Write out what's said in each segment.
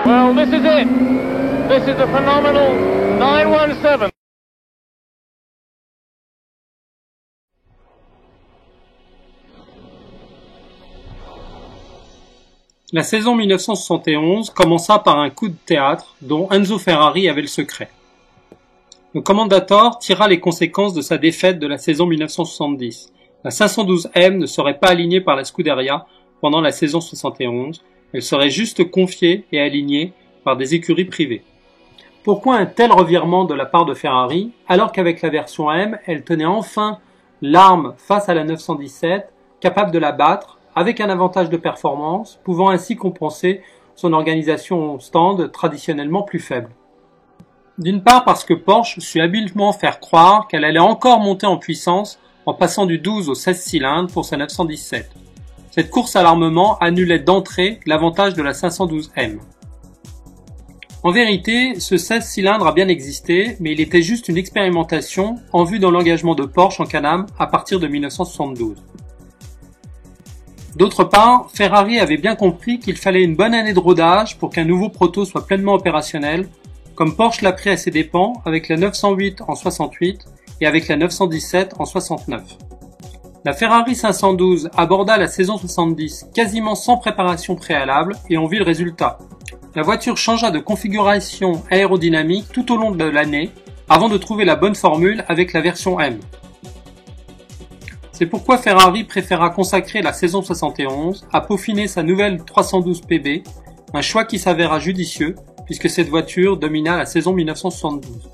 Well, this is it. This is the phenomenal 917. La saison 1971 commença par un coup de théâtre dont Enzo Ferrari avait le secret. Le Commendatore tira les conséquences de sa défaite de la saison 1970. La 512M ne serait pas alignée par la Scuderia pendant la saison 71, elle serait juste confiée et alignée par des écuries privées. Pourquoi un tel revirement de la part de Ferrari, alors qu'avec la version M, elle tenait enfin l'arme face à la 917, capable de la battre, avec un avantage de performance, pouvant ainsi compenser son organisation stand traditionnellement plus faible. D'une part parce que Porsche sut habilement faire croire qu'elle allait encore monter en puissance en passant du 12 au 16 cylindres pour sa 917. Cette course à l'armement annulait d'entrée l'avantage de la 512M. En vérité, ce 16 cylindres a bien existé, mais il était juste une expérimentation en vue de l'engagement de Porsche en Can-Am à partir de 1972. D'autre part, Ferrari avait bien compris qu'il fallait une bonne année de rodage pour qu'un nouveau proto soit pleinement opérationnel, comme Porsche l'a pris à ses dépens avec la 908 en 68 et avec la 917 en 69. La Ferrari 512 aborda la saison 70 quasiment sans préparation préalable et on vit le résultat. La voiture changea de configuration aérodynamique tout au long de l'année avant de trouver la bonne formule avec la version M. C'est pourquoi Ferrari préféra consacrer la saison 71 à peaufiner sa nouvelle 312 PB, un choix qui s'avéra judicieux puisque cette voiture domina la saison 1972.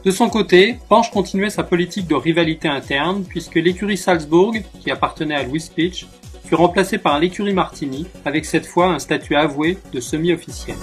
De son côté, Porsche continuait sa politique de rivalité interne puisque l'écurie Salzbourg, qui appartenait à Louis Peach, fut remplacée par l'écurie Martini avec cette fois un statut avoué de semi-officiel.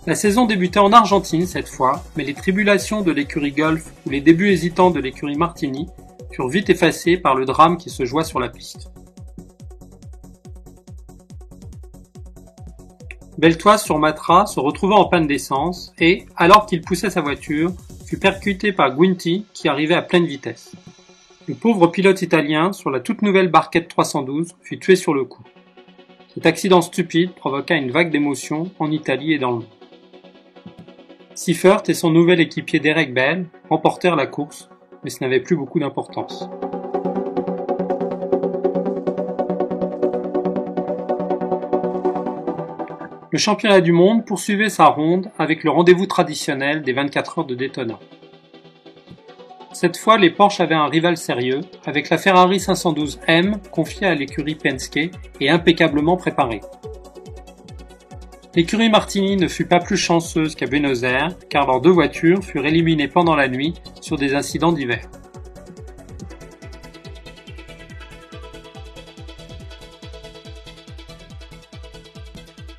La saison débutait en Argentine cette fois, mais les tribulations de l'écurie Golf ou les débuts hésitants de l'écurie Martini furent vite effacés par le drame qui se joua sur la piste. Beltoise sur Matra se retrouva en panne d'essence et, alors qu'il poussait sa voiture, fut percuté par Guinty qui arrivait à pleine vitesse. Le pauvre pilote italien, sur la toute nouvelle Barquette 312, fut tué sur le coup. Cet accident stupide provoqua une vague d'émotions en Italie et dans le monde. Seifert et son nouvel équipier Derek Bell remportèrent la course, mais ce n'avait plus beaucoup d'importance. Le championnat du monde poursuivait sa ronde avec le rendez-vous traditionnel des 24 heures de Daytona. Cette fois, les Porsche avaient un rival sérieux, avec la Ferrari 512M confiée à l'écurie Penske et impeccablement préparée. L'écurie Martini ne fut pas plus chanceuse qu'à Buenos Aires, car leurs deux voitures furent éliminées pendant la nuit sur des incidents divers.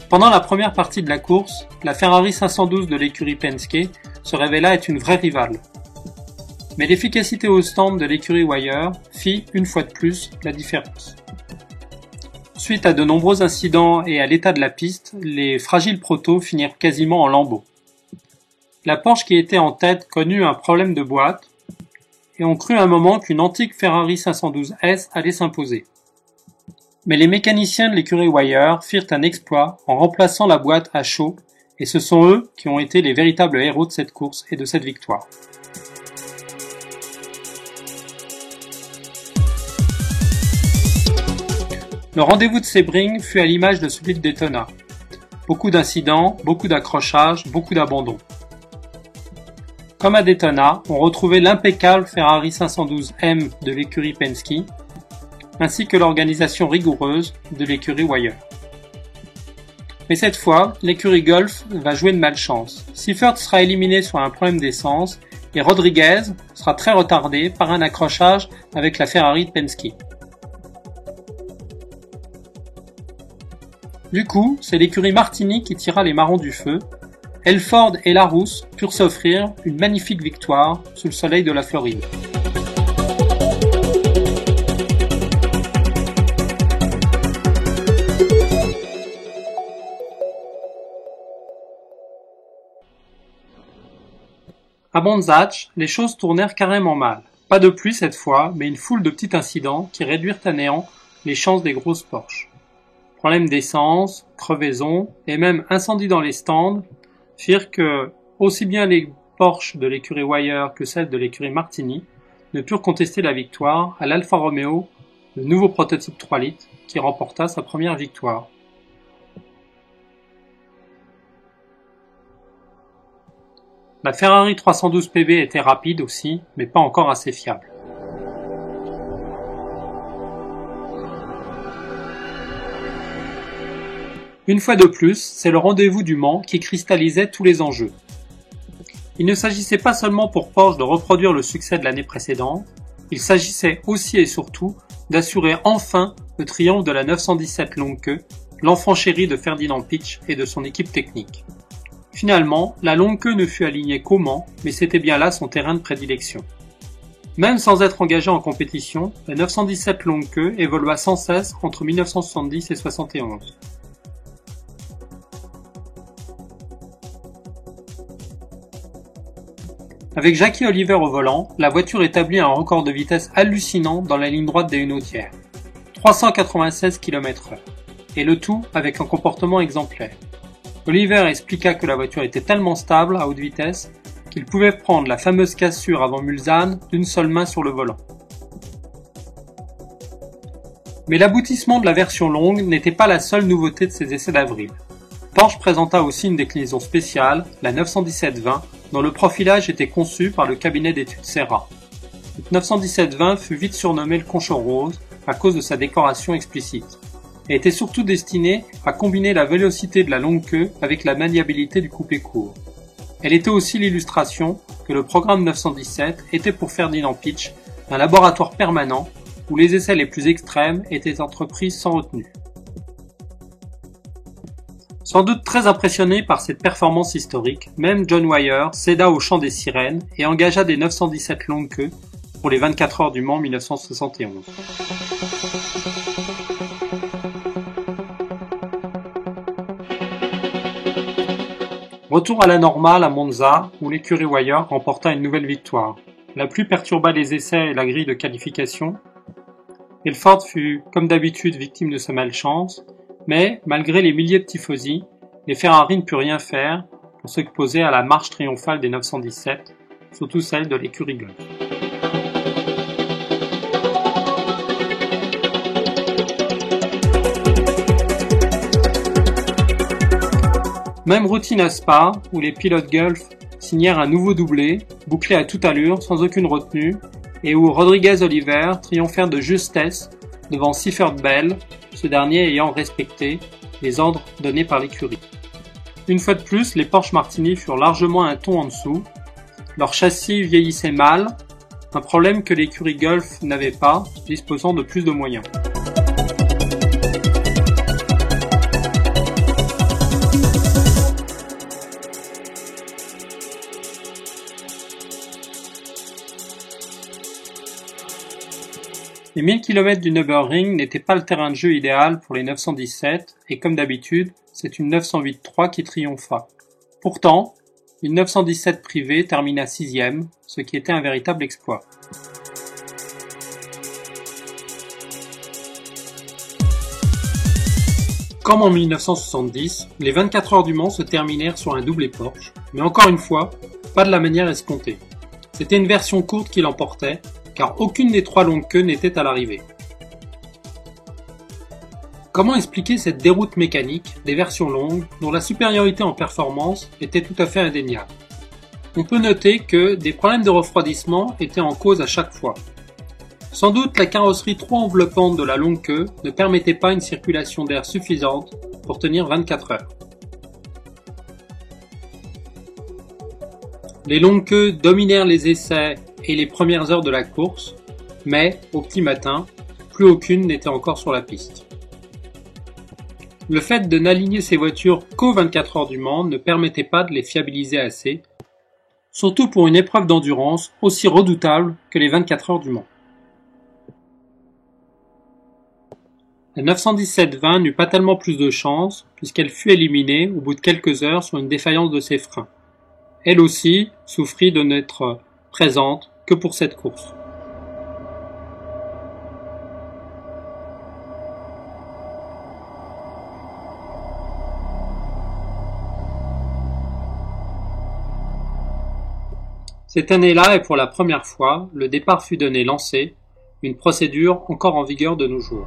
Pendant la première partie de la course, la Ferrari 512 de l'écurie Penske se révéla être une vraie rivale. Mais l'efficacité au stand de l'écurie Wire fit, une fois de plus, la différence. Suite à de nombreux incidents et à l'état de la piste, les fragiles protos finirent quasiment en lambeaux. La Porsche qui était en tête connut un problème de boîte et on crut un moment qu'une antique Ferrari 512S allait s'imposer. Mais les mécaniciens de l'écurie Wire firent un exploit en remplaçant la boîte à chaud et ce sont eux qui ont été les véritables héros de cette course et de cette victoire. Le rendez-vous de Sebring fut à l'image de celui de Daytona. Beaucoup d'incidents, beaucoup d'accrochages, beaucoup d'abandons. Comme à Daytona, on retrouvait l'impeccable Ferrari 512M de l'écurie Penske, ainsi que l'organisation rigoureuse de l'écurie Wire. Mais cette fois, l'écurie Golf va jouer de malchance. Seifert sera éliminé sur un problème d'essence et Rodriguez sera très retardé par un accrochage avec la Ferrari de Penske. Du coup, c'est l'écurie Martini qui tira les marrons du feu. Elford et Larousse purent s'offrir une magnifique victoire sous le soleil de la Floride. À Bonzatch, les choses tournèrent carrément mal. Pas de pluie cette fois, mais une foule de petits incidents qui réduirent à néant les chances des grosses Porsche. Problèmes d'essence, crevaisons et même incendies dans les stands firent que aussi bien les Porsche de l'écurie Wire que celles de l'écurie Martini ne purent contester la victoire à l'Alfa Romeo, le nouveau prototype 3 litres, qui remporta sa première victoire. La Ferrari 312 PB était rapide aussi, mais pas encore assez fiable. Une fois de plus, c'est le rendez-vous du Mans qui cristallisait tous les enjeux. Il ne s'agissait pas seulement pour Porsche de reproduire le succès de l'année précédente, il s'agissait aussi et surtout d'assurer enfin le triomphe de la 917 longue queue, l'enfant chéri de Ferdinand Piëch et de son équipe technique. Finalement, la longue queue ne fut alignée qu'au Mans, mais c'était bien là son terrain de prédilection. Même sans être engagé en compétition, la 917 longue queue évolua sans cesse entre 1970 et 71. Avec Jackie Oliver au volant, la voiture établit un record de vitesse hallucinant dans la ligne droite des Hunotières. 396 km/h. Et le tout avec un comportement exemplaire. Oliver expliqua que la voiture était tellement stable à haute vitesse qu'il pouvait prendre la fameuse cassure avant Mulsanne d'une seule main sur le volant. Mais l'aboutissement de la version longue n'était pas la seule nouveauté de ces essais d'avril. Porsche présenta aussi une déclinaison spéciale, la 917-20, dont le profilage était conçu par le cabinet d'études Serra. Cette 917-20 fut vite surnommée le Conchon Rose à cause de sa décoration explicite, et était surtout destinée à combiner la vélocité de la longue queue avec la maniabilité du coupé court. Elle était aussi l'illustration que le programme 917 était pour Ferdinand Piëch un laboratoire permanent où les essais les plus extrêmes étaient entrepris sans retenue. Sans doute très impressionné par cette performance historique, même John Wyer céda au chant des sirènes et engagea des 917 longue queue pour les 24 heures du Mans 1971. Retour à la normale à Monza, où l'écurie Wyer remporta une nouvelle victoire. La pluie perturba les essais et la grille de qualification. Ilford fut, comme d'habitude, victime de sa malchance, mais, malgré les milliers de tifosi, les Ferrari ne purent rien faire pour s'opposer à la marche triomphale des 917, surtout celle de l'écurie Golf. Même routine à Spa, où les pilotes Gulf signèrent un nouveau doublé, bouclé à toute allure, sans aucune retenue, et où Rodriguez-Oliver triomphèrent de justesse devant Seifert Bell, ce dernier ayant respecté les ordres donnés par l'écurie. Une fois de plus, les Porsche Martini furent largement un ton en dessous. Leur châssis vieillissait mal, un problème que l'écurie Gulf n'avait pas, disposant de plus de moyens. Les 1000 km du Nürburgring n'étaient pas le terrain de jeu idéal pour les 917 et comme d'habitude, c'est une 908-3 qui triompha. Pourtant, une 917 privée termina 6e, ce qui était un véritable exploit. Comme en 1970, les 24 heures du Mans se terminèrent sur un doublé Porsche, mais encore une fois, pas de la manière escomptée. C'était une version courte qui l'emportait, car aucune des trois longues queues n'était à l'arrivée. Comment expliquer cette déroute mécanique des versions longues dont la supériorité en performance était tout à fait indéniable? On peut noter que des problèmes de refroidissement étaient en cause à chaque fois. Sans doute la carrosserie trop enveloppante de la longue queue ne permettait pas une circulation d'air suffisante pour tenir 24 heures. Les longues queues dominèrent les essais et les premières heures de la course, mais, au petit matin, plus aucune n'était encore sur la piste. Le fait de n'aligner ces voitures qu'aux 24 heures du Mans ne permettait pas de les fiabiliser assez, surtout pour une épreuve d'endurance aussi redoutable que les 24 heures du Mans. La 917-20 n'eut pas tellement plus de chance, puisqu'elle fut éliminée au bout de quelques heures sur une défaillance de ses freins. elle aussi, souffrit de n'être présente que pour cette course. Cette année-là, et pour la première fois, le départ fut donné lancé, une procédure encore en vigueur de nos jours.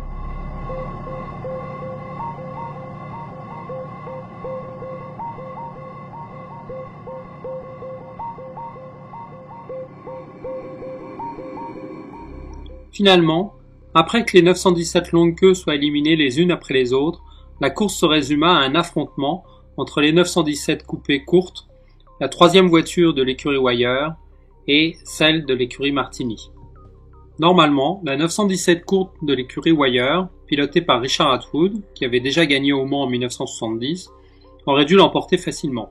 Finalement, après que les 917 longues queues soient éliminées les unes après les autres, la course se résuma à un affrontement entre les 917 coupées courtes, la troisième voiture de l'écurie Wire et celle de l'écurie Martini. Normalement, la 917 courte de l'écurie Wire, pilotée par Richard Attwood, qui avait déjà gagné au Mans en 1970, aurait dû l'emporter facilement.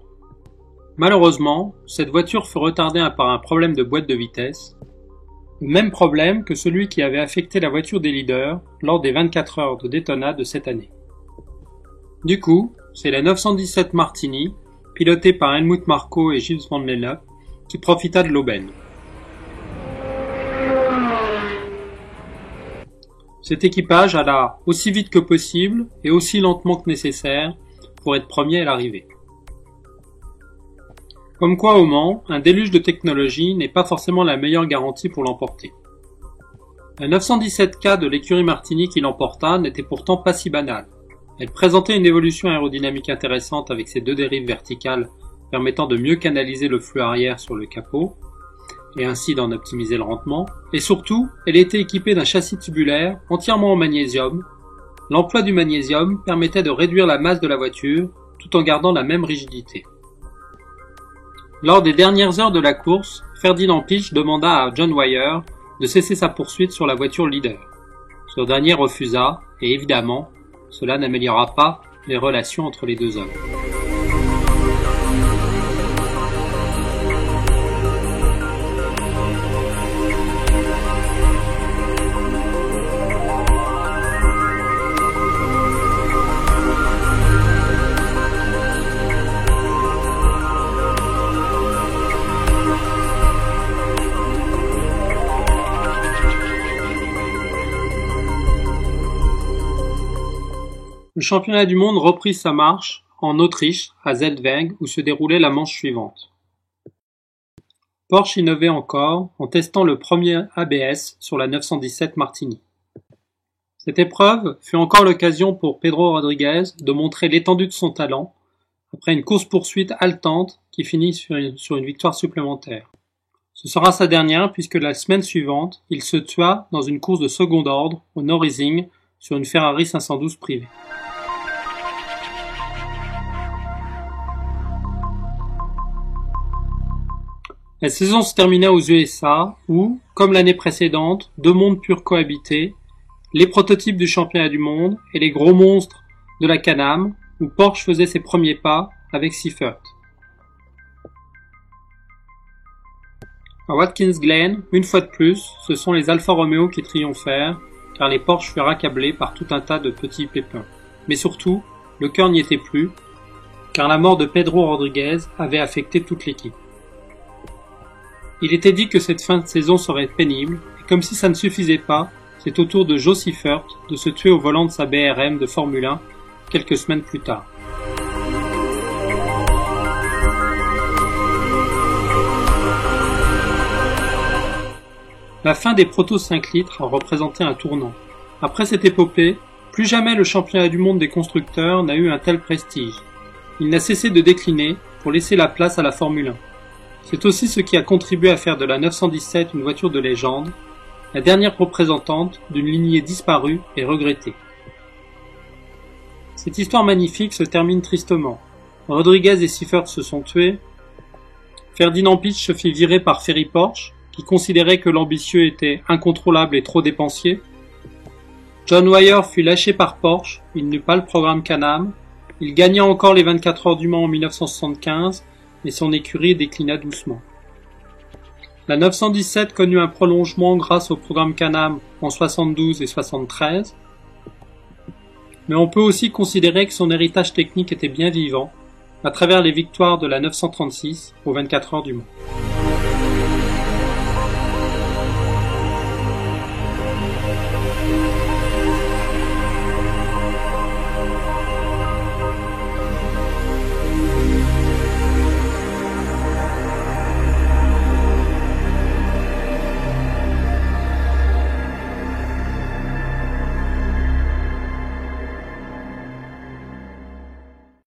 Malheureusement, cette voiture fut retardée par un problème de boîte de vitesse, le même problème que celui qui avait affecté la voiture des leaders lors des 24 heures de Daytona de cette année. Du coup, c'est la 917 Martini, pilotée par Helmut Marko et Gilles Van Lennep, qui profita de l'aubaine. Cet équipage alla aussi vite que possible et aussi lentement que nécessaire pour être premier à l'arrivée. Comme quoi au Mans, un déluge de technologie n'est pas forcément la meilleure garantie pour l'emporter. La 917K de l'écurie Martini qui l'emporta n'était pourtant pas si banale. Elle présentait une évolution aérodynamique intéressante avec ses deux dérives verticales permettant de mieux canaliser le flux arrière sur le capot et ainsi d'en optimiser le rendement. Et surtout, elle était équipée d'un châssis tubulaire entièrement en magnésium. L'emploi du magnésium permettait de réduire la masse de la voiture tout en gardant la même rigidité. Lors des dernières heures de la course, Ferdinand Piëch demanda à John Wyer de cesser sa poursuite sur la voiture leader. Ce dernier refusa, et évidemment, cela n'améliora pas les relations entre les deux hommes. Le championnat du monde reprit sa marche en Autriche, à Zeldweg, où se déroulait la manche suivante. Porsche innovait encore en testant le premier ABS sur la 917 Martini. Cette épreuve fut encore l'occasion pour Pedro Rodriguez de montrer l'étendue de son talent après une course-poursuite haletante qui finit sur une victoire supplémentaire. Ce sera sa dernière puisque la semaine suivante, il se tua dans une course de second ordre au Nürburgring sur une Ferrari 512 privée. La saison se termina aux USA où, comme l'année précédente, deux mondes purent cohabiter, les prototypes du championnat du monde et les gros monstres de la Can-Am, où Porsche faisait ses premiers pas avec Seifert. À Watkins Glen, une fois de plus, ce sont les Alfa Romeo qui triomphèrent, car les Porsche furent accablés par tout un tas de petits pépins. Mais surtout, le cœur n'y était plus, car la mort de Pedro Rodriguez avait affecté toute l'équipe. Il était dit que cette fin de saison serait pénible, et comme si ça ne suffisait pas, c'est au tour de Joe Seifert de se tuer au volant de sa BRM de Formule 1 quelques semaines plus tard. La fin des Proto 5 litres a représenté un tournant. Après cette épopée, plus jamais le championnat du monde des constructeurs n'a eu un tel prestige. Il n'a cessé de décliner pour laisser la place à la Formule 1. C'est aussi ce qui a contribué à faire de la 917 une voiture de légende, la dernière représentante d'une lignée disparue et regrettée. Cette histoire magnifique se termine tristement. Rodriguez et Seifert se sont tués. Ferdinand Piëch se fit virer par Ferry Porsche, qui considérait que l'ambitieux était incontrôlable et trop dépensier. John Wyer fut lâché par Porsche, il n'eut pas le programme Can-Am. Il gagna encore les 24 heures du Mans en 1975, mais son écurie déclina doucement. La 917 connut un prolongement grâce au programme Can-Am en 72 et 73, mais on peut aussi considérer que son héritage technique était bien vivant, à travers les victoires de la 936 aux 24 heures du Mans.